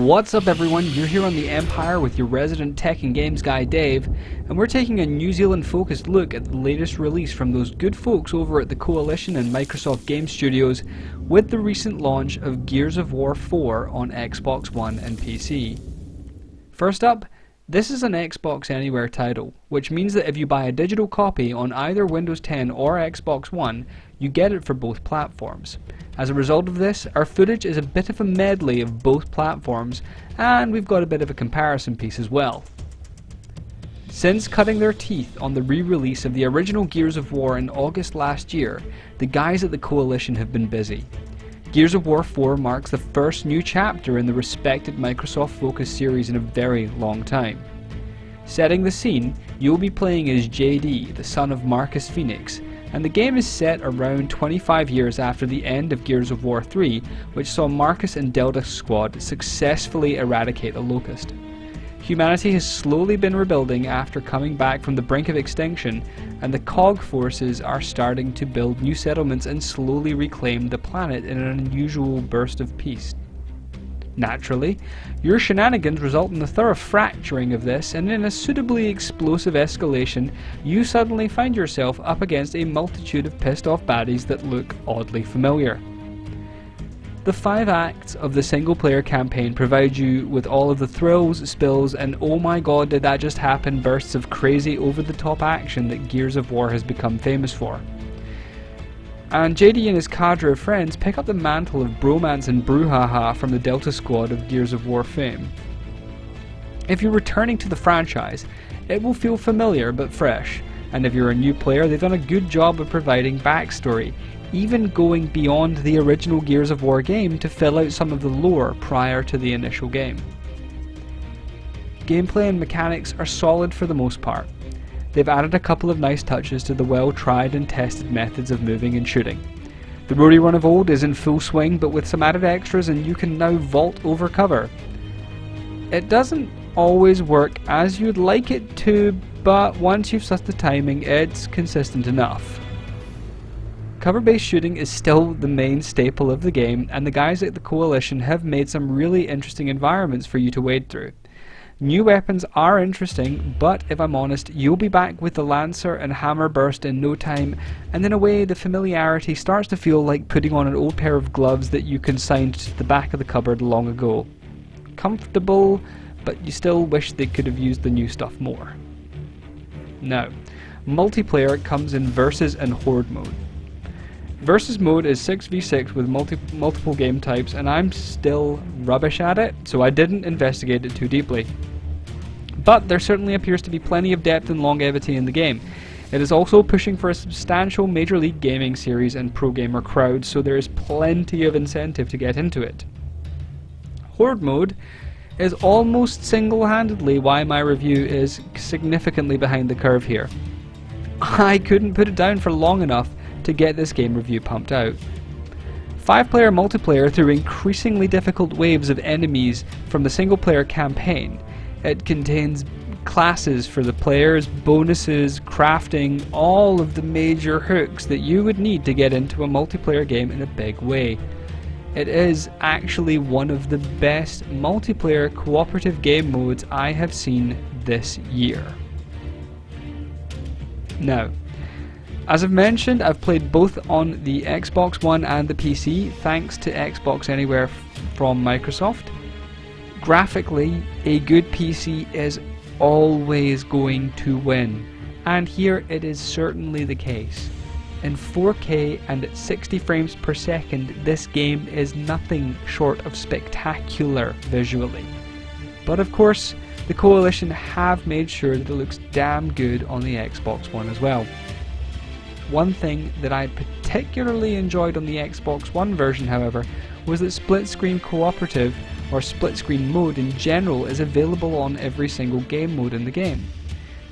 What's up everyone, you're here on the Empire with your resident tech and games guy Dave, and we're taking a New Zealand focused look at the latest release from those good folks over at the Coalition and Microsoft Game Studios with the recent launch of Gears of War 4 on Xbox One and PC. First up, this is an Xbox Anywhere title, which means that if you buy a digital copy on either Windows 10 or Xbox One, you get it for both platforms. As a result of this, our footage is a bit of a medley of both platforms, and we've got a bit of a comparison piece as well. Since cutting their teeth on the re-release of the original Gears of War in August last year, the guys at the Coalition have been busy. Gears of War 4 marks the first new chapter in the respected Microsoft-focused series in a very long time. Setting the scene, you'll be playing as JD, the son of Marcus Phoenix, and the game is set around 25 years after the end of Gears of War 3, which saw Marcus and Delta Squad successfully eradicate a locust. Humanity has slowly been rebuilding after coming back from the brink of extinction, and the COG forces are starting to build new settlements and slowly reclaim the planet in an unusual burst of peace. Naturally, your shenanigans result in the thorough fracturing of this, and in a suitably explosive escalation, you suddenly find yourself up against a multitude of pissed off baddies that look oddly familiar. The 5 acts of the single player campaign provide you with all of the thrills, spills, and oh my god did that just happen bursts of crazy over the top action that Gears of War has become famous for. And JD and his cadre of friends pick up the mantle of bromance and brouhaha from the Delta Squad of Gears of War fame. If you're returning to the franchise, it will feel familiar but fresh, and if you're a new player, they've done a good job of providing backstory, even going beyond the original Gears of War game to fill out some of the lore prior to the initial game. Gameplay and mechanics are solid for the most part. They've added a couple of nice touches to the well-tried and tested methods of moving and shooting. The roadie run of old is in full swing, but with some added extras, and you can now vault over cover. It doesn't always work as you'd like it to, but once you've sussed the timing, it's consistent enough. Cover-based shooting is still the main staple of the game, and the guys at the Coalition have made some really interesting environments for you to wade through. New weapons are interesting, but if I'm honest, you'll be back with the Lancer and Hammer Burst in no time, and in a way the familiarity starts to feel like putting on an old pair of gloves that you consigned to the back of the cupboard long ago. Comfortable, but you still wish they could have used the new stuff more. Now, multiplayer comes in Versus and Horde mode. Versus mode is 6v6 with multiple game types, and I'm still rubbish at it, so I didn't investigate it too deeply. But there certainly appears to be plenty of depth and longevity in the game. It is also pushing for a substantial Major League Gaming series and pro gamer crowd, so there is plenty of incentive to get into it. Horde mode is almost single-handedly why my review is significantly behind the curve here. I couldn't put it down for long enough to get this game review pumped out. 5-player multiplayer through increasingly difficult waves of enemies from the single-player campaign. It contains classes for the players, bonuses, crafting, all of the major hooks that you would need to get into a multiplayer game in a big way. It is actually one of the best multiplayer cooperative game modes I have seen this year. Now, as I've mentioned, I've played both on the Xbox One and the PC, thanks to Xbox Anywhere from Microsoft. Graphically, a good PC is always going to win, and here it is certainly the case. In 4K and at 60 frames per second, this game is nothing short of spectacular visually. But of course, the Coalition have made sure that it looks damn good on the Xbox One as well. One thing that I particularly enjoyed on the Xbox One version, however, was that split-screen cooperative, or split-screen mode in general, is available on every single game mode in the game.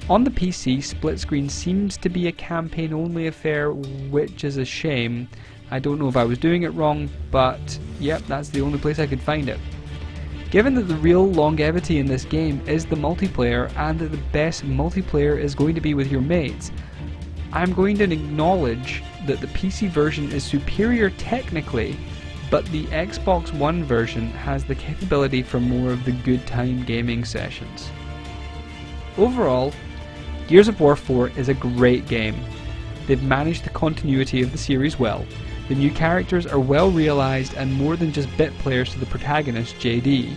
On the PC, split-screen seems to be a campaign-only affair, which is a shame. I don't know if I was doing it wrong, but yep, that's the only place I could find it. Given that the real longevity in this game is the multiplayer, and that the best multiplayer is going to be with your mates, I'm going to acknowledge that the PC version is superior technically, but the Xbox One version has the capability for more of the good time gaming sessions. Overall, Gears of War 4 is a great game. They've managed the continuity of the series well. The new characters are well realised and more than just bit players to the protagonist, JD.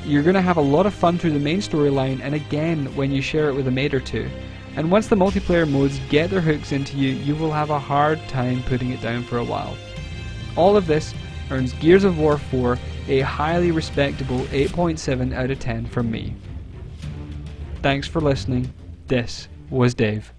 You're going to have a lot of fun through the main storyline and again when you share it with a mate or two. And once the multiplayer modes get their hooks into you, you will have a hard time putting it down for a while. All of this earns Gears of War 4 a highly respectable 8.7 out of 10 from me. Thanks for listening. This was Dave.